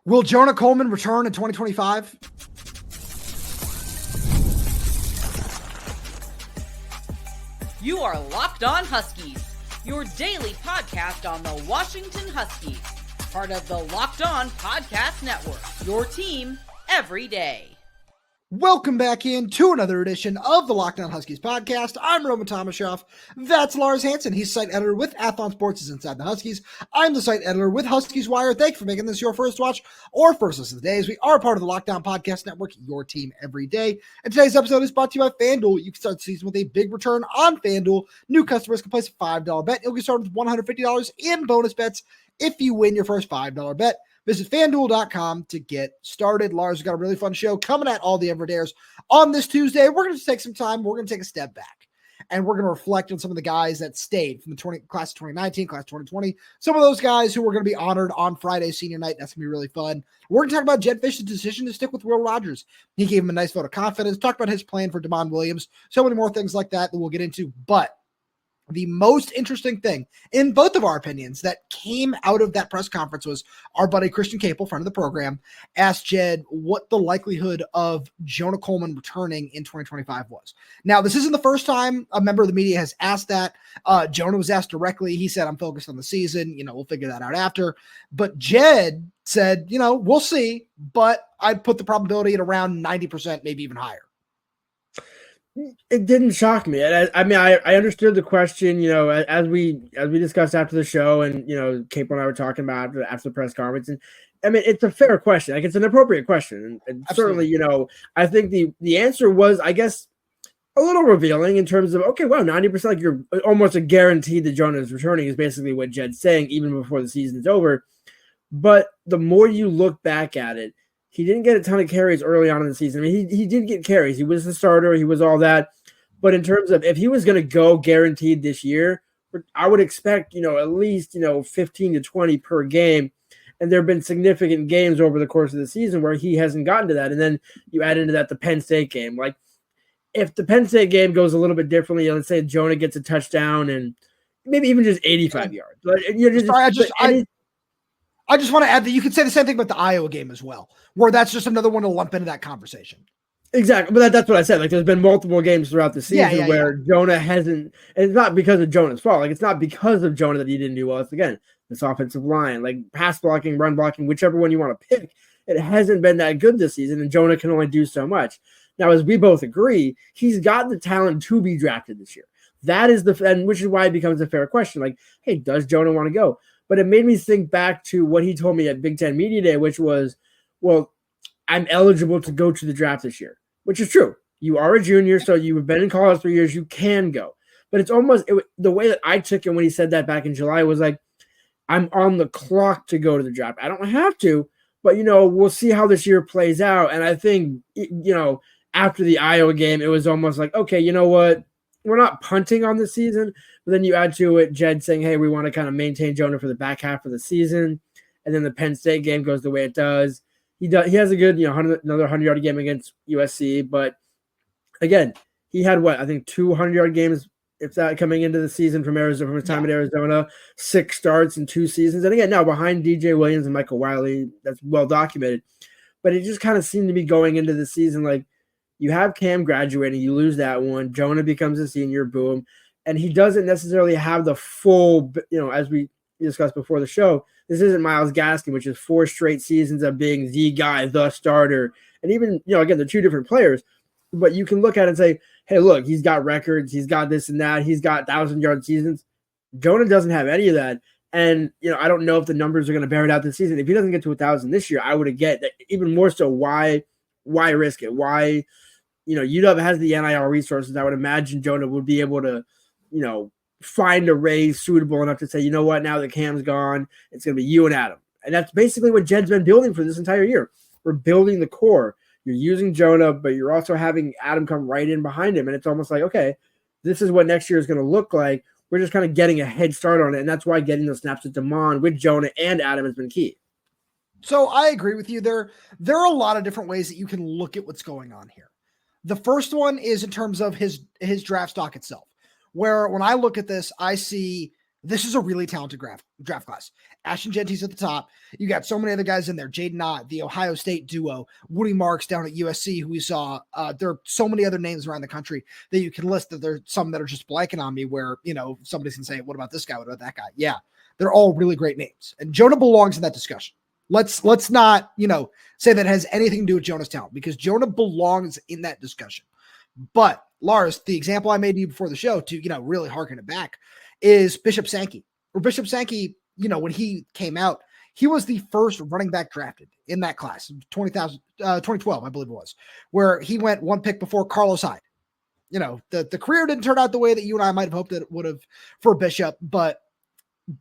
Will Jonah Coleman return in 2025? You are Locked On Huskies, your daily podcast on the Washington Huskies, part of the Locked On Podcast Network, your team every day. Welcome back in to another edition of the Locked On Huskies podcast. I'm Tomashoff. That's Lars Hanson. He's site editor with Athlon Sports' Inside the Huskies. I'm the site editor with Huskies Wire. Thank you for making this your first watch or first listen of the day, as we are part of the Locked On Podcast Network, your team every day. And today's episode is brought to you by FanDuel. You can start the season with a big return on FanDuel. New customers can place a $5 bet. You'll get started with $150 in bonus bets if you win your first $5 bet. Visit FanDuel.com to get started. Lars has got a really fun show coming at all the Everydayers on this Tuesday. We're going to take some time. We're going to take a step back, and we're going to reflect on some of the guys that stayed from the class of 2019, class of 2020. Some of those guys who were going to be honored on Friday, senior night. That's going to be really fun. We're going to talk about Jedd Fisch's decision to stick with Will Rogers. He gave him a nice vote of confidence. Talk about his plan for Damon Williams. So many more things like that we'll get into. But the most interesting thing, in both of our opinions, that came out of that press conference was our buddy Christian Capel, friend of the program, asked Jedd what the likelihood of Jonah Coleman returning in 2025 was. Now, this isn't the first time a member of the media has asked that. Jonah was asked directly. He said, I'm focused on the season. We'll figure that out after. But Jedd said, we'll see, but I'd put the probability at around 90%, maybe even higher. It didn't shock me. I understood the question, as we discussed after the show, and Cape and I were talking about after the press conference, and it's a fair question. Like, it's an appropriate question, and certainly, I think the answer was, I guess, a little revealing in terms of, okay, wow, 90%, like you're almost a guarantee that Jonah is returning is basically what Jedd's saying, even before the season's over. But the more you look back at it, he didn't get a ton of carries early on in the season. He did get carries. He was the starter. He was all that. But in terms of if he was going to go guaranteed this year, I would expect, at least, 15 to 20 per game. And there have been significant games over the course of the season where he hasn't gotten to that. And then you add into that the Penn State game. Like, if the Penn State game goes a little bit differently, let's say Jonah gets a touchdown and maybe even just 85 yards. I just want to add that you could say the same thing about the Iowa game as well, where that's just another one to lump into that conversation. Exactly. But that's what I said. Like, there's been multiple games throughout the season where Jonah hasn't, and it's not because of Jonah's fault. Like, it's not because of Jonah that he didn't do well. It's, again, this offensive line, like pass blocking, run blocking, whichever one you want to pick. It hasn't been that good this season, and Jonah can only do so much. Now, as we both agree, he's got the talent to be drafted this year. That is and which is why it becomes a fair question. Like, hey, does Jonah want to go? But it made me think back to what he told me at Big Ten Media Day, which was, well, I'm eligible to go to the draft this year, which is true. You are a junior, so you've been in college 3 years. You can go. But it's almost the way that I took it when he said that back in July was like, I'm on the clock to go to the draft. I don't have to, but, we'll see how this year plays out. And I think, after the Iowa game, it was almost like, okay, you know what? We're not punting on the season, but then you add to it Jedd saying, hey, we want to kind of maintain Jonah for the back half of the season. And then the Penn State game goes the way it does. He has a good, another 100-yard game against USC. But again, he had 2 100-yard games, if that, coming into the season from Arizona, from his time at Arizona, 6 starts in 2 seasons. And again, now behind DJ Williams and Michael Wiley, that's well documented. But it just kind of seemed to be going into the season like, you have Cam graduating, you lose that one. Jonah becomes a senior, boom. And he doesn't necessarily have the full, as we discussed before the show, this isn't Myles Gaskin, which is 4 straight seasons of being the guy, the starter. And even, again, they're 2 different players. But you can look at it and say, hey, look, he's got records, he's got this and that, he's got 1,000-yard seasons. Jonah doesn't have any of that. And, I don't know if the numbers are going to bear it out this season. If he doesn't get to 1,000 this year, I would get that. Even more so, why risk it? Why? UW has the NIL resources. I would imagine Jonah would be able to, find a raise suitable enough to say, you know what, now that Cam's gone, it's going to be you and Adam. And that's basically what Jedd's been building for this entire year. We're building the core. You're using Jonah, but you're also having Adam come right in behind him. And it's almost like, okay, this is what next year is going to look like. We're just kind of getting a head start on it. And that's why getting those snaps with Damon, with Jonah and Adam has been key. So I agree with you. There are a lot of different ways that you can look at what's going on here. The first one is in terms of his draft stock itself, where when I look at this, I see this is a really talented draft class. Ashton Genty's at the top. You got so many other guys in there. Jaden Ott, the Ohio State duo, Woody Marks down at USC, who we saw. There are so many other names around the country that you can list, that there's some that are just blanking on me where, somebody's can say, what about this guy? What about that guy? Yeah, they're all really great names. And Jonah belongs in that discussion. Let's not, say that has anything to do with Jonah's talent, because Jonah belongs in that discussion. But Lars, the example I made to you before the show to, really harken it back is Bishop Sankey. Or Bishop Sankey, when he came out, he was the first running back drafted in that class, 2012, I believe it was, where he went one pick before Carlos Hyde. The career didn't turn out the way that you and I might have hoped that it would have for Bishop, but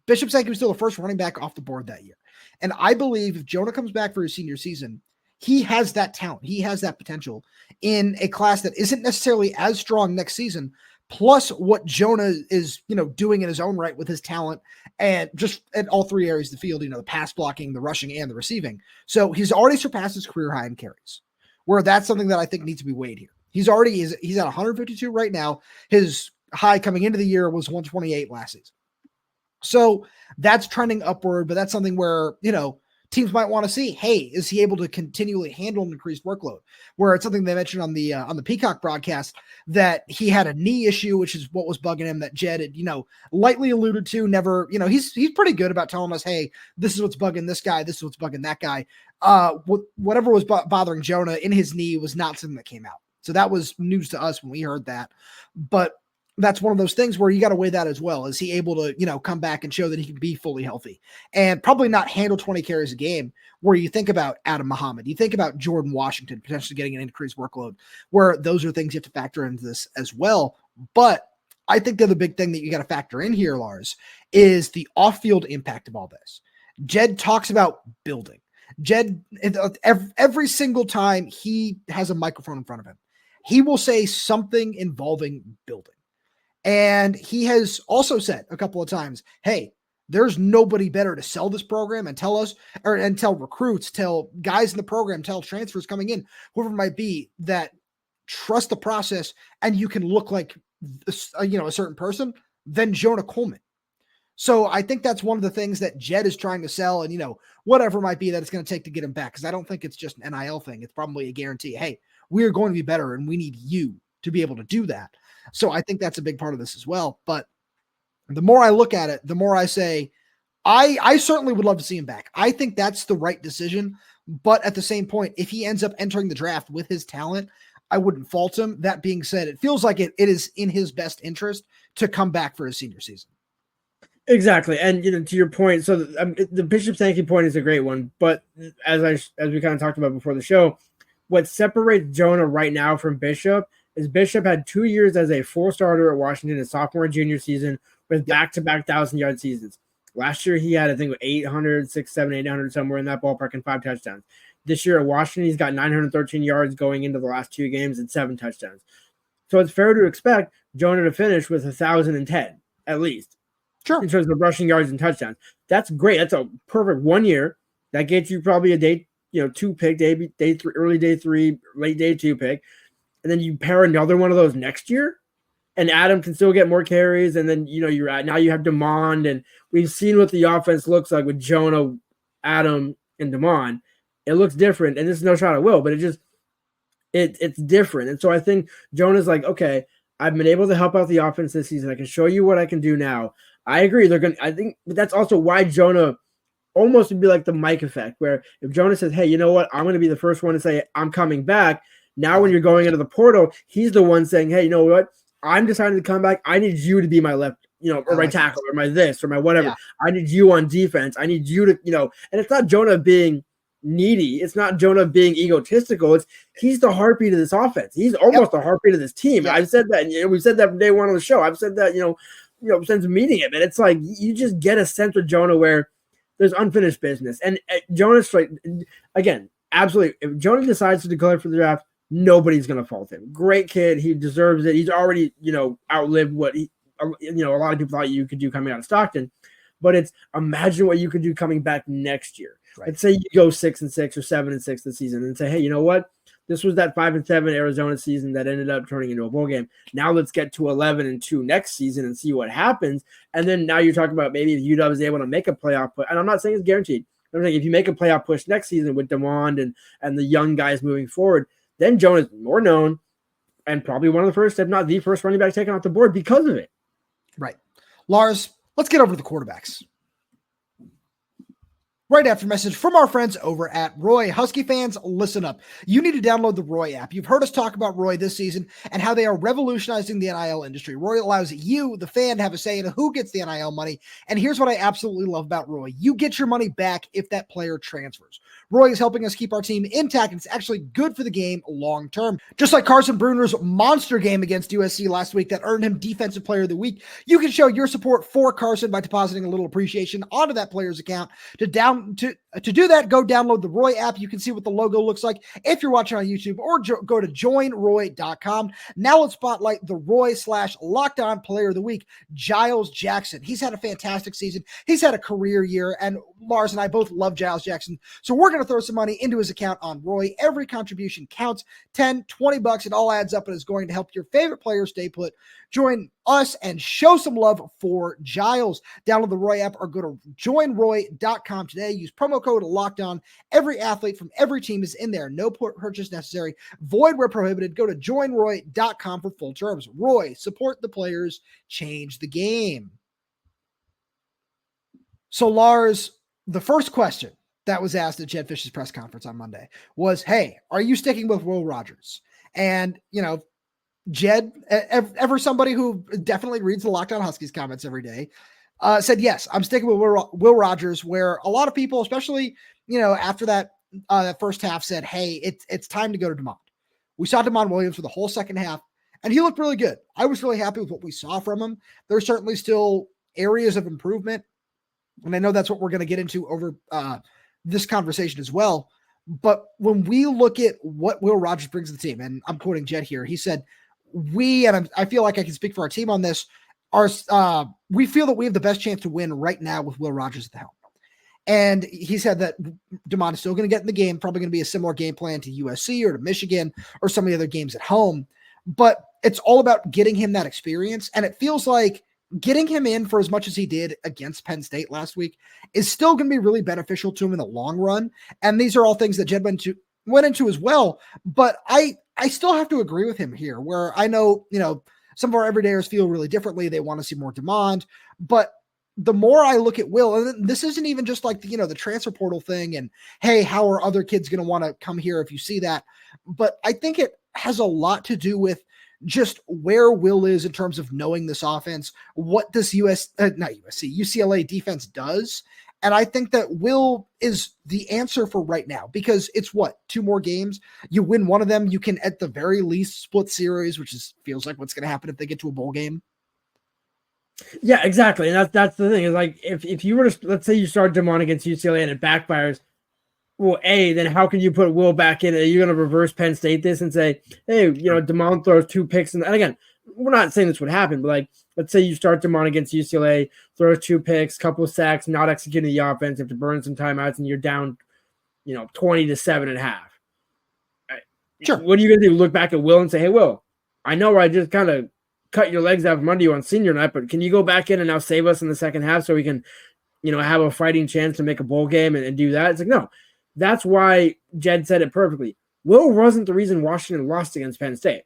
Bishop Sankey was still the first running back off the board that year. And I believe if Jonah comes back for his senior season, he has that talent. He has that potential in a class that isn't necessarily as strong next season, plus what Jonah is, doing in his own right with his talent and just at all three areas of the field, the pass blocking, the rushing, and the receiving. So he's already surpassed his career high in carries, where that's something that I think needs to be weighed here. He's at 152 right now. His high coming into the year was 128 last season. So that's trending upward, but that's something where, teams might want to see, hey, is he able to continually handle an increased workload? Where it's something they mentioned on the Peacock broadcast that he had a knee issue, which is what was bugging him, that Jedd had, lightly alluded to. Never, he's pretty good about telling us, hey, this is what's bugging this guy, this is what's bugging that guy. Whatever was bothering Jonah in his knee was not something that came out. So that was news to us when we heard that. But that's one of those things where you got to weigh that as well. Is he able to, come back and show that he can be fully healthy and probably not handle 20 carries a game, where you think about Adam Muhammad, you think about Jordan Washington potentially getting an increased workload, where those are things you have to factor into this as well. But I think the other big thing that you got to factor in here, Lars, is the off-field impact of all this. Jedd talks about building. Jedd, every single time he has a microphone in front of him, he will say something involving building. And he has also said a couple of times, hey, there's nobody better to sell this program and tell us, and tell recruits, tell guys in the program, tell transfers coming in, whoever it might be, that trust the process and you can look like, a certain person than Jonah Coleman. So I think that's one of the things that Jedd is trying to sell, and, whatever it might be that it's going to take to get him back. Because I don't think it's just an NIL thing. It's probably a guarantee. Hey, we are going to be better and we need you to be able to do that. So I think that's a big part of this as well. But the more I look at it, the more I say, I certainly would love to see him back. I think that's the right decision. But at the same point, if he ends up entering the draft with his talent, I wouldn't fault him. That being said, it feels like it is in his best interest to come back for his senior season. Exactly. And, to your point, so the Bishop Sankey point is a great one. But as we kind of talked about before the show, what separates Jonah right now from Bishop is Bishop had 2 years as a full starter at Washington, his sophomore and junior season, with back-to-back 1,000-yard seasons. Last year, he had, I think, 800, 600, 800, somewhere in that ballpark, and 5 touchdowns. This year at Washington, he's got 913 yards going into the last 2 games and 7 touchdowns. So it's fair to expect Jonah to finish with 1,010, at least, sure, in terms of rushing yards and touchdowns. That's great. That's a perfect 1 year. That gets you probably a day 2 pick, day 3, early day 3, late day 2 pick. And then you pair another one of those next year, and Adam can still get more carries. And then, you're at, now you have DeMond, and we've seen what the offense looks like with Jonah, Adam, and DeMond. It looks different, and this is no shot at Will, but it's different. And so I think Jonah's like, okay, I've been able to help out the offense this season. I can show you what I can do now. I agree. I think that's also why Jonah almost would be like the Mike effect, where if Jonah says, hey, you know what, I'm going to be the first one to say I'm coming back. Now, when you're going into the portal, he's the one saying, hey, you know what? I'm deciding to come back. I need you to be my left, or my tackle, or my this, or my whatever. Yeah. I need you on defense. I need you to, and it's not Jonah being needy. It's not Jonah being egotistical. He's the heartbeat of this offense. He's almost the heartbeat of this team. Yep. I've said that, and we've said that from day one on the show. I've said that, since meeting him. And it's like, you just get a sense with Jonah where there's unfinished business. And Jonah's like, again, absolutely. If Jonah decides to declare for the draft, nobody's going to fault him. Great kid. He deserves it. He's already, outlived what a lot of people thought you could do coming out of Stockton. But it's imagine what you could do coming back next year. Right. Let's say you go 6-6 or 7-6 this season and say, hey, you know what? This was that 5-7 Arizona season that ended up turning into a bowl game. Now let's get to 11-2 next season and see what happens. And then now you're talking about maybe if UW is able to make a playoff push. And I'm not saying it's guaranteed. I'm saying if you make a playoff push next season with DeMond and the young guys moving forward, then Jonah's more known and probably one of the first, if not the first running back taken off the board because of it. Right. Lars, let's get over to the quarterbacks. Right after a message from our friends over at Roy. Husky fans, listen up. You need to download the Roy app. You've heard us talk about Roy this season and how they are revolutionizing the NIL industry. Roy allows you, the fan, to have a say in who gets the NIL money. And here's what I absolutely love about Roy. You get your money back if that player transfers. Roy is helping us keep our team intact, and it's actually good for the game long term. Just like Carson Bruener's monster game against USC last week that earned him Defensive Player of the Week, you can show your support for Carson by depositing a little appreciation onto that player's account. To do that, go download the Roy app. You can see what the logo looks like if you're watching on YouTube, or go to joinroy.com. Now let's spotlight the Roy/Lockdown Player of the Week, Giles Jackson. He's had a fantastic season. He's had a career year, and Lars and I both love Giles Jackson. So we're going to throw some money into his account on Roy. Every contribution counts, 10, 20 bucks. It all adds up and is going to help your favorite player stay put. Join us and show some love for Giles. Download the Roy app or go to joinroy.com today. Use promo code LOCKEDON. Every athlete from every team is in there. No purchase necessary. Void where prohibited. Go to joinroy.com for full terms. Roy, support the players, change the game. So Lars, the first question that was asked at Jedd Fisch's press conference on Monday was, hey, are you sticking with Will Rogers? And, Jedd, ever somebody who definitely reads the Locked On Huskies comments every day, said, yes, I'm sticking with Will Rogers, where a lot of people, especially, after that first half, said, hey, it's time to go to DeMond. We saw DeMond Williams for the whole second half, and he looked really good. I was really happy with what we saw from him. There's certainly still areas of improvement, and I know that's what we're going to get into over this conversation as well. But when we look at what Will Rogers brings to the team, and I'm quoting Jedd here, he said, I feel like I can speak for our team on this, we feel that we have the best chance to win right now with Will Rogers at the helm. And he said that DeMond is still going to get in the game, probably going to be a similar game plan to USC or to Michigan or some of the other games at home. But it's all about getting him that experience. And it feels like getting him in for as much as he did against Penn State last week is still going to be really beneficial to him in the long run. And these are all things that Jedd went into as well. But I still have to agree with him here, where I know, some of our everydayers feel really differently. They want to see more DeMond, but the more I look at Will, and this isn't even just like the transfer portal thing and, hey, how are other kids going to want to come here if you see that? But I think it has a lot to do with just where Will is in terms of knowing this offense, what this UCLA defense does. And I think that Will is the answer for right now, because it's 2 more games. You win one of them, you can at the very least split series, which feels like what's going to happen if they get to a bowl game. Yeah, exactly. And that's the thing, is like, if you were to, let's say you start DeMond against UCLA and it backfires, well, then how can you put Will back in? Are you going to reverse Penn State this and say, hey, DeMond throws 2 picks? And again, we're not saying this would happen, but like, let's say you start DeMond against UCLA, throws 2 picks, couple of sacks, not executing the offense, have to burn some timeouts, and you're down, 20-7.5. Right. Sure. What are you going to do? Look back at Will and say, hey, Will, I know I just kind of cut your legs out from under you on senior night, but can you go back in and now save us in the second half so we can, have a fighting chance to make a bowl game and do that? It's like, no. That's why Jedd said it perfectly. Will wasn't the reason Washington lost against Penn State.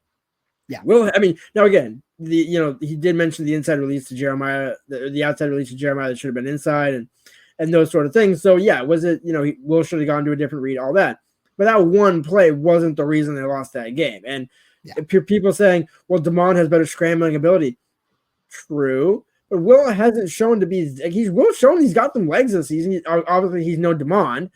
Yeah. Will, now again, he did mention the inside release to Jeremiah, the outside release to Jeremiah that should have been inside and those sort of things. So yeah, was it, Will should have gone to a different read, all that. But that one play wasn't the reason they lost that game. And people saying, well, DeMond has better scrambling ability. True. But Will hasn't shown to be, he's got some legs this season. Obviously he's no DeMond.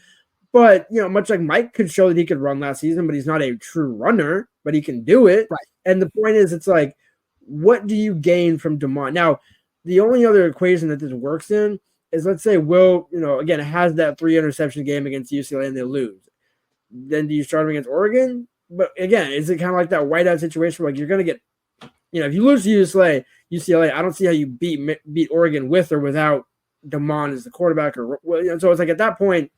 But, much like Mike could show that he could run last season, but he's not a true runner, but he can do it. Right. And the point is, it's like, what do you gain from DeMond? Now, the only other equation that this works in is, let's say Will, again, has that 3 interception game against UCLA and they lose. Then do you start him against Oregon? But again, is it kind of like that whiteout situation where, like, you're going to get, if you lose to UCLA, I don't see how you beat Oregon with or without DeMond as the quarterback. So it's like, at that point,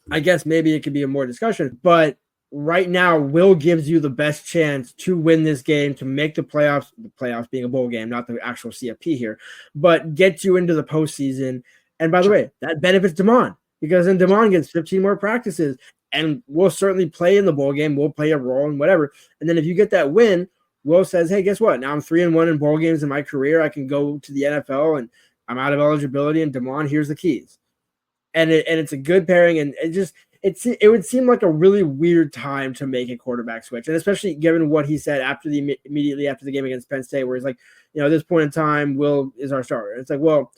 I guess maybe it could be a more discussion, but right now, Will gives you the best chance to win this game, to make the playoffs being a bowl game, not the actual CFP here, but get you into the postseason. And by the way, that benefits Damon, because then Damon gets 15 more practices and will certainly play in the bowl game. We'll play a role and whatever. And then if you get that win, Will says, hey, guess what? Now I'm 3-1 in bowl games in my career. I can go to the NFL and I'm out of eligibility. And Damon, here's the keys. And it's a good pairing. And it would seem like a really weird time to make a quarterback switch. And especially given what he said immediately after the game against Penn State, where he's like, at this point in time, Will is our starter. It's like, well,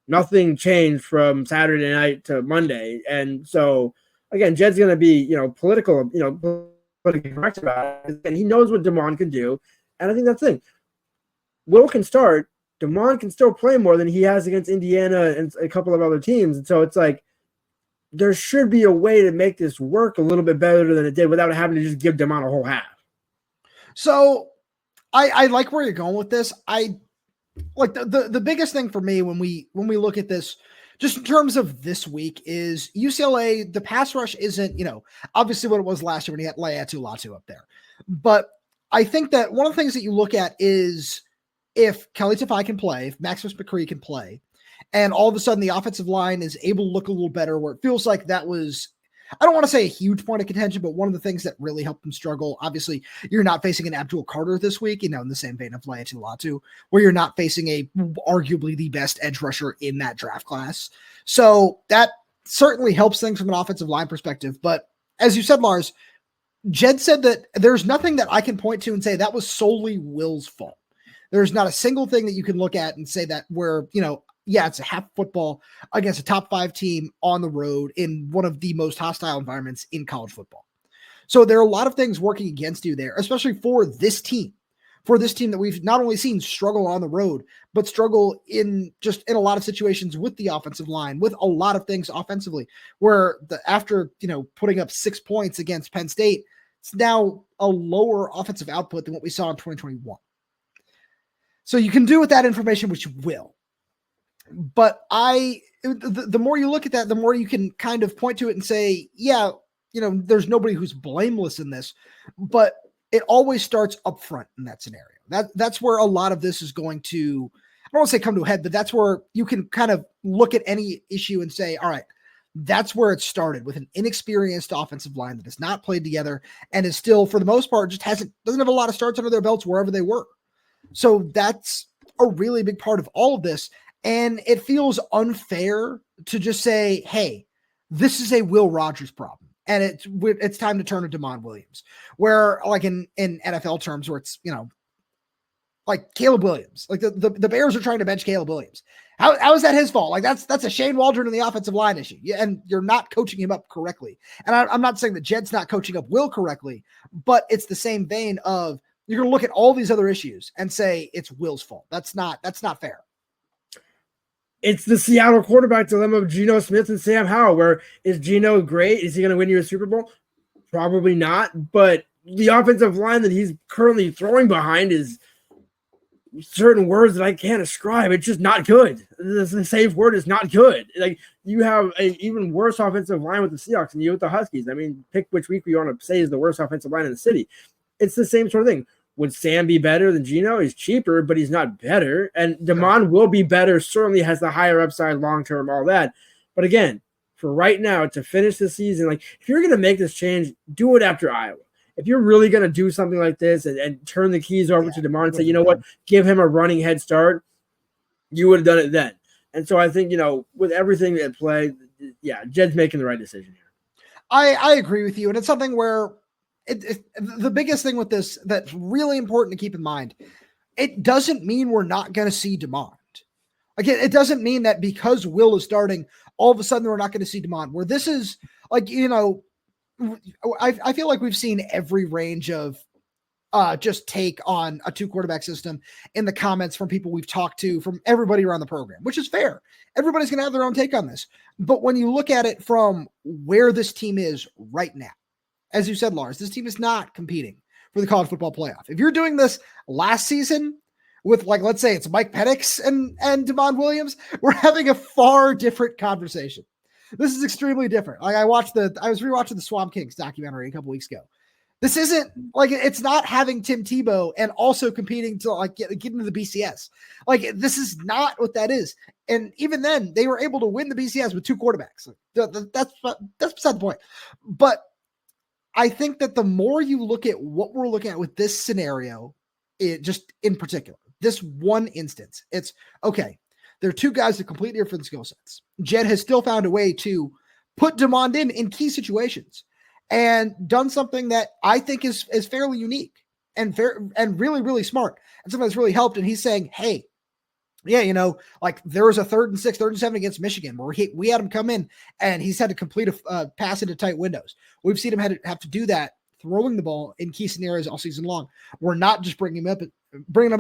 nothing changed from Saturday night to Monday. And so, again, Jedd's going to be, politically correct about it. And he knows what Damon can do. And I think that's the thing. Will can start. Damon can still play more than he has against Indiana and a couple of other teams. And so it's like, there should be a way to make this work a little bit better than it did without having to just give Damon a whole half. So I like where you're going with this. I like the biggest thing for me when we look at this, just in terms of this week, is UCLA, the pass rush isn't, obviously what it was last year when he had Latu up there. But I think that one of the things that you look at is if Kelly Tafai can play, if Maximus McCree can play, and all of a sudden the offensive line is able to look a little better, where it feels like that was, I don't want to say a huge point of contention, but one of the things that really helped them struggle. Obviously, you're not facing an Abdul Carter this week, in the same vein of Latu, where you're not facing arguably the best edge rusher in that draft class. So that certainly helps things from an offensive line perspective. But as you said, Lars, Jedd said that there's nothing that I can point to and say that was solely Will's fault. There's not a single thing that you can look at and say that where, it's a half football against a top 5 team on the road in one of the most hostile environments in college football. So there are a lot of things working against you there, especially for this team that we've not only seen struggle on the road, but struggle in a lot of situations with the offensive line, with a lot of things offensively, where after putting up 6 points against Penn State, it's now a lower offensive output than what we saw in 2021. So you can do with that information, which you will. But the more you look at that, the more you can kind of point to it and say, there's nobody who's blameless in this, but it always starts up front in that scenario. That's where a lot of this is going to, I don't want to say come to a head, but that's where you can kind of look at any issue and say, all right, that's where it started, with an inexperienced offensive line that has not played together and is still, for the most part, doesn't have a lot of starts under their belts wherever they were. So that's a really big part of all of this. And it feels unfair to just say, hey, this is a Will Rogers problem, and it's time to turn to Damon Williams, where like in NFL terms, where it's, like Caleb Williams, like the Bears are trying to bench Caleb Williams. How is that his fault? Like that's a Shane Waldron in the offensive line issue. And you're not coaching him up correctly. And I'm not saying that Jedd's not coaching up Will correctly, but it's the same vein of, you're going to look at all these other issues and say it's Will's fault. That's not fair. It's the Seattle quarterback dilemma of Geno Smith and Sam Howell, where is Geno great? Is he going to win you a Super Bowl? Probably not. But the offensive line that he's currently throwing behind is certain words that I can't ascribe. It's just not good. The safe word is not good. Like, you have an even worse offensive line with the Seahawks than you with the Huskies. I mean, pick which week you want to say is the worst offensive line in the city. It's the same sort of thing. Would Sam be better than Geno? He's cheaper, but he's not better. And Damon will be better, certainly has the higher upside long-term, all that. But again, for right now, to finish the season, like, if you're going to make this change, do it after Iowa. If you're really going to do something like this and turn the keys over to Damon and say, you know what, give him a running head start, you would have done it then. And so I think, with everything at play, Jedd's making the right decision here. I agree with you. And it's something where the biggest thing with this that's really important to keep in mind, it doesn't mean we're not going to see Damon. Again, it doesn't mean that because Will is starting, all of a sudden we're not going to see Damon. Where this is like, I feel like we've seen every range of just take on a 2 quarterback system in the comments from people we've talked to, from everybody around the program, which is fair. Everybody's going to have their own take on this. But when you look at it from where this team is right now, as you said, Lars, this team is not competing for the college football playoff. If you're doing this last season with, like, let's say it's Mike Penix and Damon Williams, we're having a far different conversation. This is extremely different. Like I was rewatching the Swamp Kings documentary a couple weeks ago. This isn't like, it's not having Tim Tebow and also competing to like get into the BCS. Like this is not what that is. And even then they were able to win the BCS with 2 quarterbacks. That's beside the point. But I think that the more you look at what we're looking at with this scenario, it just in particular, this one instance, it's okay. There are 2 guys with completely different skill sets. Jedd has still found a way to put Demond in key situations and done something that I think is fairly unique and really, really smart. And something that's really helped. And he's saying, hey, yeah, like there was a 3rd and 6, 3rd and 7 against Michigan where we had him come in and he's had to complete a pass into tight windows. We've seen him have to do that throwing the ball in key scenarios all season long. We're not just bringing him up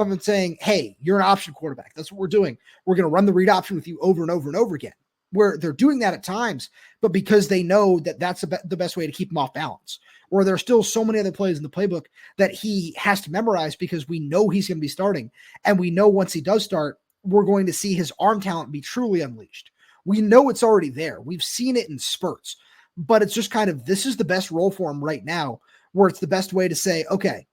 and saying, hey, you're an option quarterback. That's what we're doing. We're going to run the read option with you over and over and over again, where they're doing that at times, but because they know that that's the best way to keep him off balance, or there's still so many other plays in the playbook that he has to memorize because we know he's going to be starting. And we know once he does start, we're going to see his arm talent be truly unleashed. We know it's already there. We've seen it in spurts, but it's just kind of, this is the best role for him right now, where it's the best way to say, okay,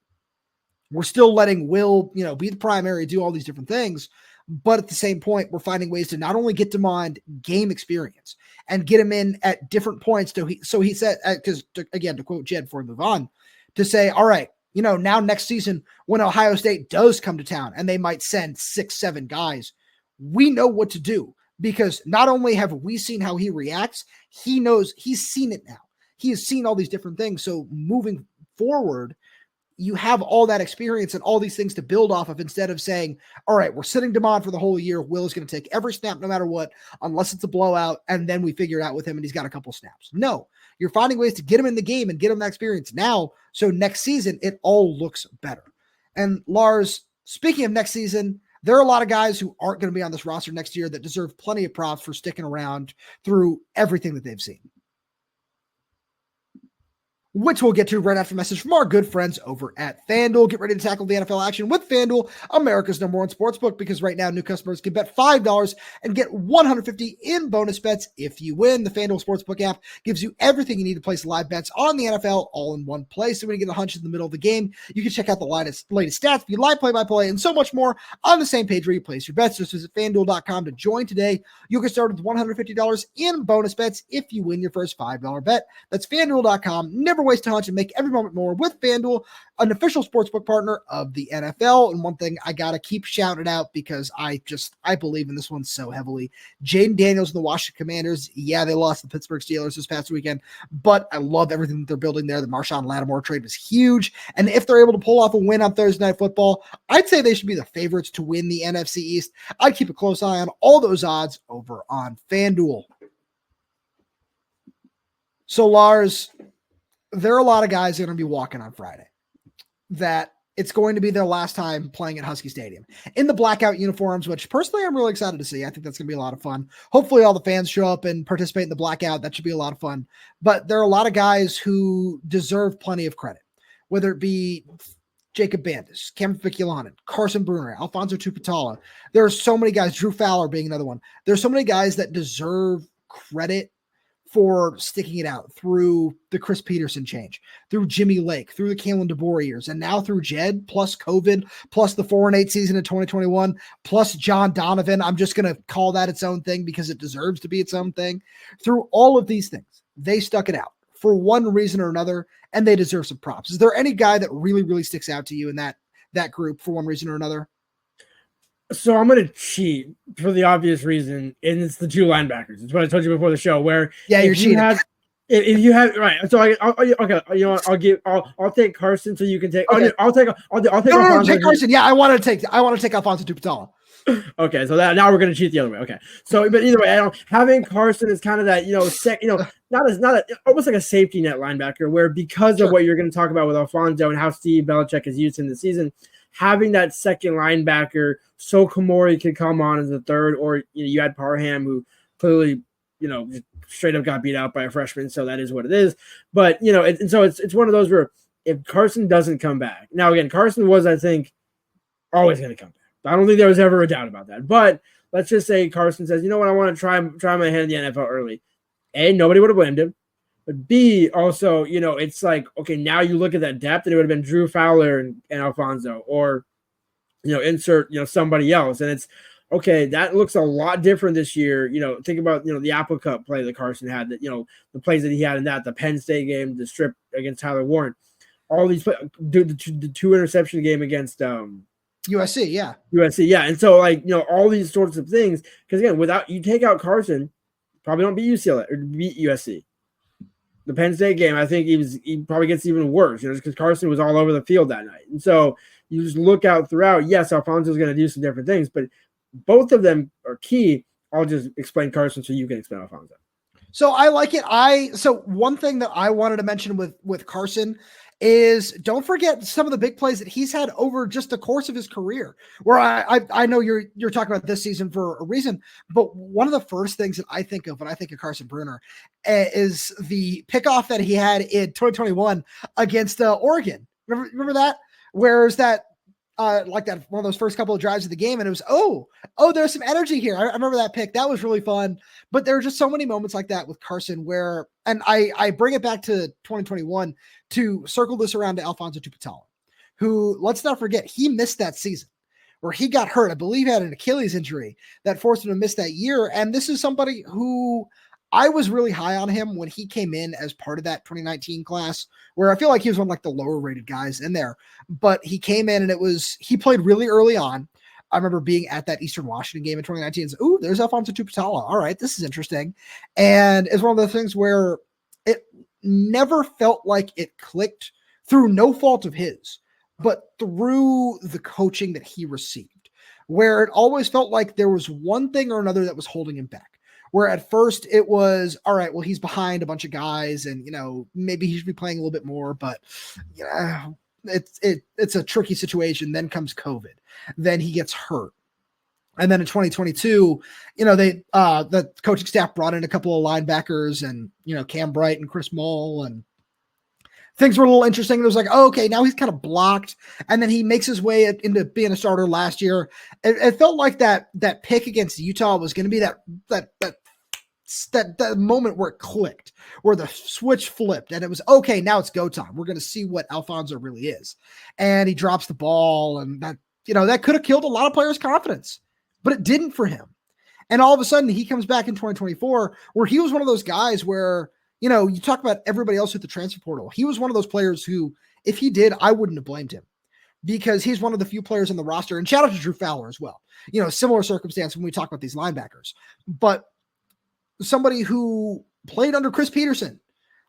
we're still letting Will, be the primary, do all these different things. But at the same point, we're finding ways to not only get Demond game experience and get him in at different points. So he said, because again, to quote Jedd before we move on, to say, all right, now next season, when Ohio State does come to town and they might send 6, 7 guys, we know what to do, because not only have we seen how he reacts, he knows, he's seen it now. He has seen all these different things. So moving forward, you have all that experience and all these things to build off of, instead of saying, all right, we're sitting Demond for the whole year. Will is going to take every snap no matter what, unless it's a blowout, and then we figure it out with him and he's got a couple snaps. No, you're finding ways to get him in the game and get him that experience now, so next season it all looks better. And Lars, speaking of next season, there are a lot of guys who aren't going to be on this roster next year that deserve plenty of props for sticking around through everything that they've seen, which we'll get to right after a message from our good friends over at FanDuel. Get ready to tackle the NFL action with FanDuel, America's #1 sportsbook, because right now new customers can bet $5 and get $150 in bonus bets if you win. The FanDuel Sportsbook app gives you everything you need to place live bets on the NFL all in one place. So when you get a hunch in the middle of the game, you can check out the latest stats, view live play-by-play, and so much more on the same page where you place your bets. Just visit FanDuel.com to join today. You'll get started with $150 in bonus bets if you win your first $5 bet. That's FanDuel.com. Never waste a hunch and make every moment more with FanDuel, an official sportsbook partner of the NFL. And one thing I got to keep shouting out, because I believe in this one so heavily. Jaden Daniels and the Washington Commanders. Yeah, they lost the Pittsburgh Steelers this past weekend, but I love everything that they're building there. The Marshawn Lattimore trade was huge. And if they're able to pull off a win on Thursday Night Football, I'd say they should be the favorites to win the NFC East. I'd keep a close eye on all those odds over on FanDuel. So Lars, there are a lot of guys that are going to be walking on Friday that it's going to be their last time playing at Husky Stadium in the blackout uniforms, which personally I'm really excited to see. I think that's going to be a lot of fun. Hopefully all the fans show up and participate in the blackout. That should be a lot of fun. But there are a lot of guys who deserve plenty of credit, whether it be Jacob Bandis, Fabiculanan, Carson Bruener, Alphonzo Tuputala. There are so many guys, Drew Fowler being another one. There's so many guys that deserve credit for sticking it out through the Chris Peterson change, through Jimmy Lake, through the Kalen DeBoer years, and now through Jedd, plus COVID, plus the 4-8 season in 2021, plus John Donovan. I'm just going to call that its own thing because it deserves to be its own thing. Through all of these things, they stuck it out for one reason or another, and they deserve some props. Is there any guy that really, really sticks out to you in that group for one reason or another? So I'm going to cheat for the obvious reason, and it's the 2 linebackers. It's what I told you before the show. Where you're cheating. If you have right, so okay, you know what, I'll take Carson, so you can take. Okay. I'll take. No, take Carson. Yeah, I want to take Alphonzo Tuputala. Okay, so that now we're going to cheat the other way. Okay, so but either way, having Carson is kind of that almost like a safety net linebacker, where because of what you're going to talk about with Alphonzo and how Steve Belichick has used him this season, having that second linebacker, so Kamori could come on as a third, or you had Parham, who clearly straight up got beat out by a freshman, so that is what it is. But so it's one of those where if Carson doesn't come back, now again, Carson was, I think, always going to come back. I don't think there was ever a doubt about that. But let's just say Carson says, you know what, I want to try my hand in the NFL early. A, nobody would have blamed him. But B, also, it's like, okay, now you look at that depth, and it would have been Drew Fowler and Alphonzo, or, insert, somebody else. And it's, okay, that looks a lot different this year. Think about, the Apple Cup play that Carson had, that, the plays that he had in that, the Penn State game, the strip against Tyler Warren, all these play, the two interception game against USC, yeah. USC, yeah. And so, all these sorts of things, because again, without you take out Carson, probably don't beat UCLA or beat USC. The Penn State game, I think he probably gets even worse, just because Carson was all over the field that night. And so you just look out throughout. Yes, Alphonzo's going to do some different things, but both of them are key. I'll just explain Carson so you can explain Alphonzo. So I like it. So one thing that I wanted to mention with Carson is don't forget some of the big plays that he's had over just the course of his career, where I know you're talking about this season for a reason, but one of the first things that I think of when I think of Carson Bruener is the pickoff that he had in 2021 against Oregon. Remember that? Where's that? Like that one of those first couple of drives of the game, and it was there's some energy here. I remember that pick. That was really fun. But there are just so many moments like that with Carson where, and I bring it back to 2021 to circle this around to Alphonzo Tuputala, who, let's not forget, he missed that season where he got hurt. I believe he had an Achilles injury that forced him to miss that year. And this is somebody who I was really high on him when he came in as part of that 2019 class, where I feel like he was one of like the lower rated guys in there, but he came in and he played really early on. I remember being at that Eastern Washington game in 2019 and said, there's Alphonzo Tuputala. All right, this is interesting. And it's one of the things where it never felt like it clicked through no fault of his, but through the coaching that he received, where it always felt like there was one thing or another that was holding him back. Where at first it was, all right, well, he's behind a bunch of guys and, maybe he should be playing a little bit more, but it's a tricky situation. Then comes COVID. Then he gets hurt. And then in 2022, the coaching staff brought in a couple of linebackers and, Cam Bright and Chris Mull, and things were a little interesting. It was like, okay, now he's kind of blocked. And then he makes his way into being a starter last year. It felt like that pick against Utah was going to be that moment where it clicked, where the switch flipped, and it was, okay, now it's go time. We're going to see what Alphonzo really is. And he drops the ball, and that could have killed a lot of players' confidence, but it didn't for him. And all of a sudden he comes back in 2024 where he was one of those guys where, you talk about everybody else at the transfer portal. He was one of those players who, if he did, I wouldn't have blamed him, because he's one of the few players on the roster, and shout out to Drew Fowler as well. Similar circumstance when we talk about these linebackers, but somebody who played under Chris Peterson.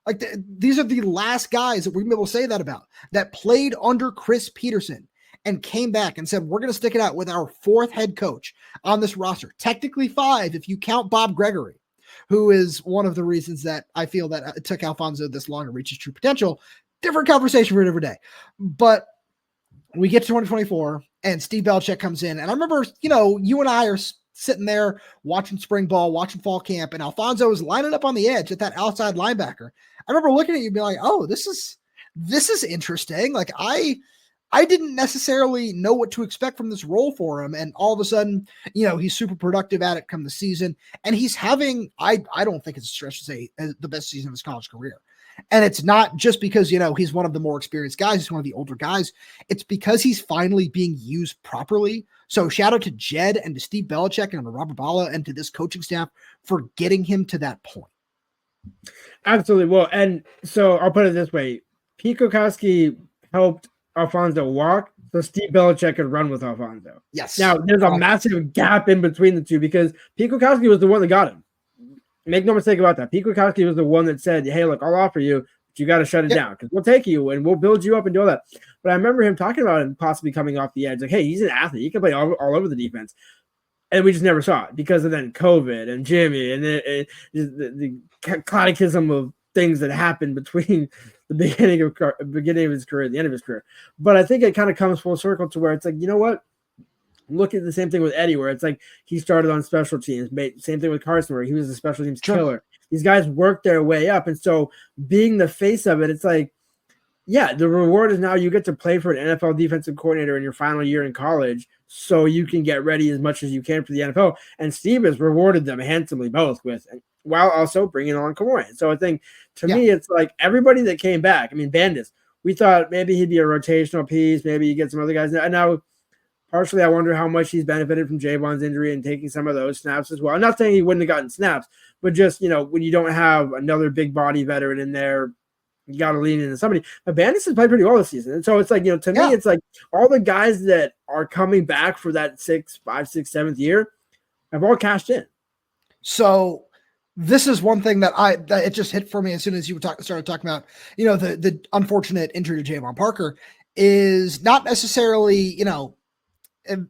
Like these are the last guys that we're going to be able to say that about, that played under Chris Peterson and came back and said, we're going to stick it out with our fourth head coach on this roster. Technically 5 if you count Bob Gregory, who is one of the reasons that I feel that it took Alphonzo this long to reach his true potential. Different conversation for a different day. But we get to 2024 and Steve Belichick comes in. And I remember, you and I are sitting there watching spring ball, watching fall camp, and Alphonzo was lining up on the edge at that outside linebacker. I remember looking at you and being like, oh, this is interesting. Like I didn't necessarily know what to expect from this role for him. And all of a sudden, he's super productive at it come the season. And he's having, I don't think it's a stretch to say, the best season of his college career. And it's not just because, he's one of the more experienced guys. He's one of the older guys. It's because he's finally being used properly. So shout out to Jedd and to Steve Belichick and to Robert Bala and to this coaching staff for getting him to that point. Absolutely. Well, and so I'll put it this way. Pete Kwiatkowski helped Alphonzo walk, so Steve Belichick could run with Alphonzo. Yes. Now, there's a massive gap in between the two because Pete Kwiatkowski was the one that got him. Make no mistake about that. Pete Kwiatkowski was the one that said, hey, look, I'll offer you, but you got to shut it down because we'll take you and we'll build you up and do all that. But I remember him talking about him possibly coming off the edge. Like, hey, he's an athlete. He can play all over the defense. And we just never saw it because of then COVID and Jimmy and the catechism of things that happened between the beginning of his career and the end of his career. But I think it kind of comes full circle to where it's like, you know what? Look at the same thing with Eddie, where it's like he started on special teams. Same thing with Carson, where he was a special teams killer. These guys worked their way up. And so being the face of it, it's like, yeah, the reward is now you get to play for an NFL defensive coordinator in your final year in college so you can get ready as much as you can for the NFL. And Steve has rewarded them handsomely both with while also bringing on Kamoran. So I think to me, it's like everybody that came back. I mean, Bandis, we thought maybe he'd be a rotational piece. Maybe you get some other guys. And now, partially, I wonder how much he's benefited from Javon's injury and taking some of those snaps as well. I'm not saying he wouldn't have gotten snaps, but just, when you don't have another big body veteran in there, you got to lean into somebody. But Bandis has played pretty well this season. And so it's like, to me, it's like all the guys that are coming back for that 5th, 6th, 7th year have all cashed in. So this is one thing that it just hit for me as soon as you started talking about, the unfortunate injury to Javon Parker is not necessarily,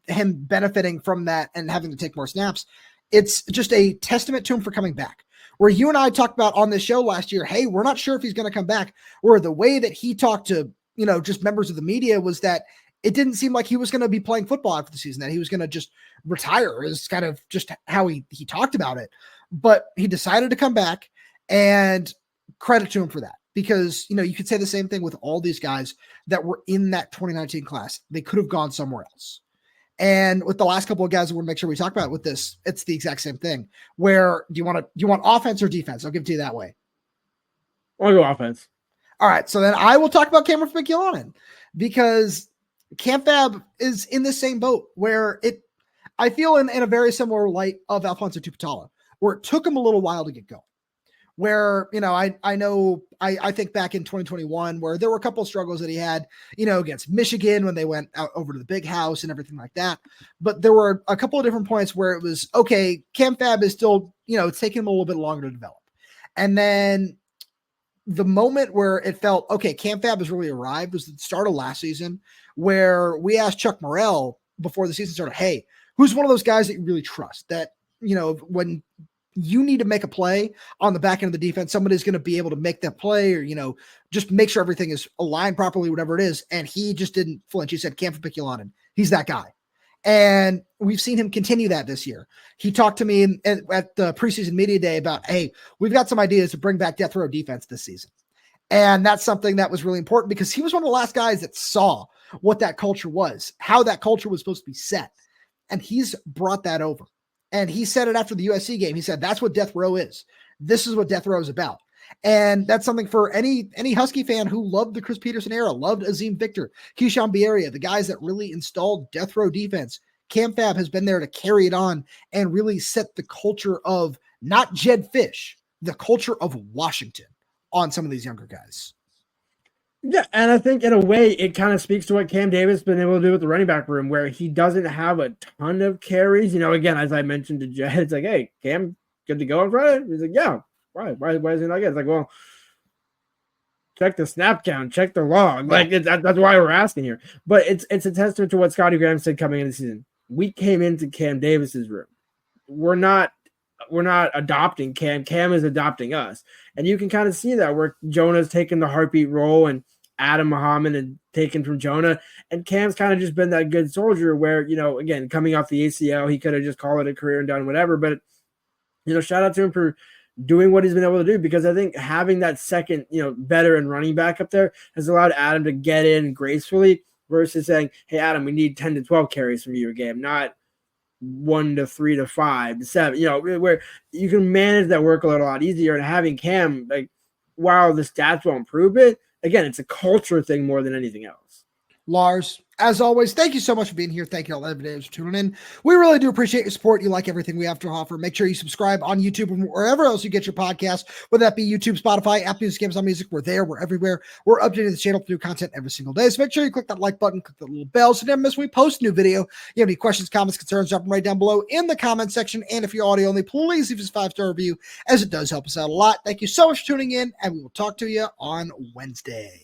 him benefiting from that and having to take more snaps. It's just a testament to him for coming back. Where you and I talked about on this show last year, hey, we're not sure if he's going to come back. Or the way that he talked to, just members of the media was that it didn't seem like he was going to be playing football after the season, that he was going to just retire is kind of just how he talked about it. But he decided to come back, and credit to him for that. Because, you could say the same thing with all these guys that were in that 2019 class. They could have gone somewhere else. And with the last couple of guys that we'll make sure we talk about with this, it's the exact same thing. Where do you want offense or defense? I'll give it to you that way. I'll go offense. All right. So then I will talk about Cameron Fabiculanan, because Cam Fab is in the same boat where I feel in a very similar light of Alphonzo Tuputala, where it took him a little while to get going. Where, I think back in 2021 where there were a couple of struggles that he had, against Michigan when they went out over to the big house and everything like that. But there were a couple of different points where it was, okay, Cam Fab is still, it's taking him a little bit longer to develop. And then the moment where it felt, okay, Cam Fab has really arrived was the start of last season, where we asked Chuck Morrell before the season started, hey, who's one of those guys that you really trust that, when you need to make a play on the back end of the defense, somebody's going to be able to make that play or, just make sure everything is aligned properly, whatever it is. And he just didn't flinch. He said, Cam Fabiculanan, he's that guy. And we've seen him continue that this year. He talked to me at the preseason media day about, hey, we've got some ideas to bring back death row defense this season. And that's something that was really important because he was one of the last guys that saw what that culture was, how that culture was supposed to be set. And he's brought that over. And he said it after the USC game. He said, that's what death row is. This is what death row is about. And that's something for any Husky fan who loved the Chris Peterson era, loved Azim Victor, Keyshawn Bierria, the guys that really installed death row defense. Cam Fab has been there to carry it on and really set the culture of not Jedd Fisch, the culture of Washington on some of these younger guys. Yeah, and I think in a way it kind of speaks to what Cam Davis has been able to do with the running back room, where he doesn't have a ton of carries. Again, as I mentioned to Jedd, it's like, hey, Cam, good to go on Friday? He's like, yeah. Why is he not good? It's like, well, check the snap count, check the log. Like that's why we're asking here. But it's a testament to what Scotty Graham said coming into the season. We came into Cam Davis's room. We're not adopting Cam. Cam is adopting us. And you can kind of see that where Jonah's taken the heartbeat role and Adam Muhammad and taken from Jonah. And Cam's kind of just been that good soldier where, again, coming off the ACL, he could have just called it a career and done whatever. But, shout out to him for doing what he's been able to do, because I think having that second, veteran running back up there has allowed Adam to get in gracefully versus saying, hey, Adam, we need 10 to 12 carries from you a game, not 1 to 3 to 5 to 7, where you can manage that work a lot easier. And having Cam, like, while the stats won't prove it, again, it's a culture thing more than anything else. Lars, as always, thank you so much for being here. Thank you all everybody for tuning in. We really do appreciate your support. You like everything we have to offer. Make sure you subscribe on YouTube and wherever else you get your podcast, whether that be YouTube, Spotify, Apple Music, Amazon Music. We're there. We're everywhere. We're updating the channel with new content every single day. So make sure you click that like button, click that little bell so you never miss when we post a new video. You have any questions, comments, concerns, drop them right down below in the comment section. And if you're audio only, please leave us a 5-star review, as it does help us out a lot. Thank you so much for tuning in, and we will talk to you on Wednesday.